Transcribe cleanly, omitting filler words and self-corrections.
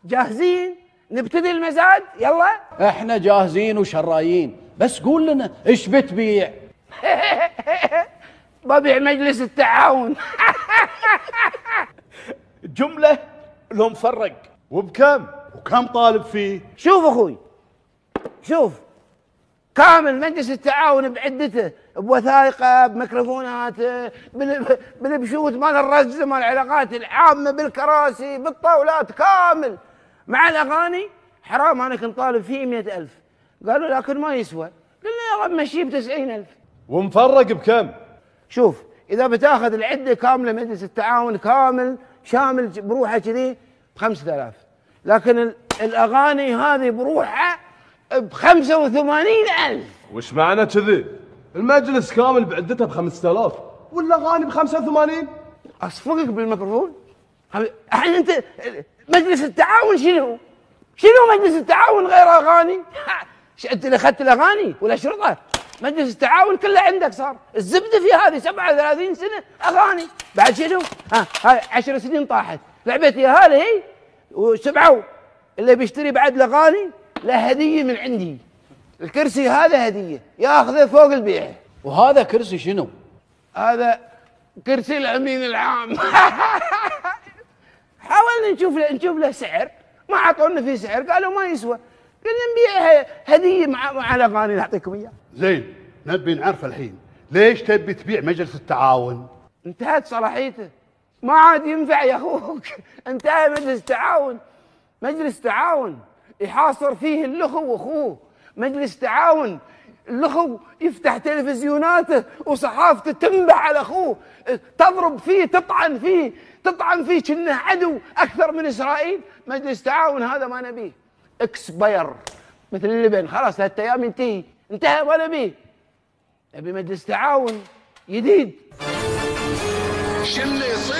جاهزين نبتدي المزاد؟ يلا. احنا جاهزين وشرايين، بس قول لنا ايش بتبيع؟ ببيع مجلس التعاون. جملة لو مفرق. وبكم؟ وكم طالب فيه؟ شوف اخوي، شوف كامل مجلس التعاون بعدته، بوثائقه، بميكروفوناته، بالبشوت مال الرز، مال العلاقات العامه، بالكراسي، بالطاولات، كامل مع الاغاني. حرام انا كنت طالب فيه 100,000، قالوا لكن ما يسوى، قلنا يلا نمشيه ب90,000. ومفرق بكم؟ شوف اذا بتاخذ العده كامله مجلس التعاون كامل شامل بروحه كذي ب5,000، لكن الاغاني هذه بروحها ب85,000. وش معنى كذي؟ المجلس كامل بعدته ب5000 والاغاني ب85؟ اصفقك بالميكروفون. الحين انت مجلس التعاون شنو مجلس التعاون غير اغاني؟ انت اللي اخذت الاغاني والاشرطه، مجلس التعاون كله عندك صار. الزبده في هذه 37 سنه اغاني، بعد شنو؟ هاي 10 سنين طاحت لعبتي هذه هي، وسمعوا اللي بيشتري بعد الاغاني له هديه من عندي. الكرسي هذا هديه ياخذه فوق البيع. وهذا كرسي شنو؟ هذا كرسي الامين العام. حاولنا نشوف له سعر، ما اعطونا فيه سعر، قالوا ما يسوى، قلنا نبيعها هديه مع الاغاني نعطيكم اياه. زين، نبي نعرف الحين ليش تبي تبيع مجلس التعاون؟ انتهت صلاحيته، ما عاد ينفع يا اخوك. انتهى مجلس التعاون. مجلس تعاون يحاصر فيه اللخو واخوه، مجلس تعاون اللخو يفتح تلفزيوناته وصحافته تنبح على اخوه، تضرب فيه، تطعن فيه كأنه عدو اكثر من اسرائيل. مجلس تعاون هذا ما نبيه، اكسباير مثل اللبن، خلاص 3 ايام انتهى ما نبيه. نبي مجلس تعاون جديد. شو اللي يصير؟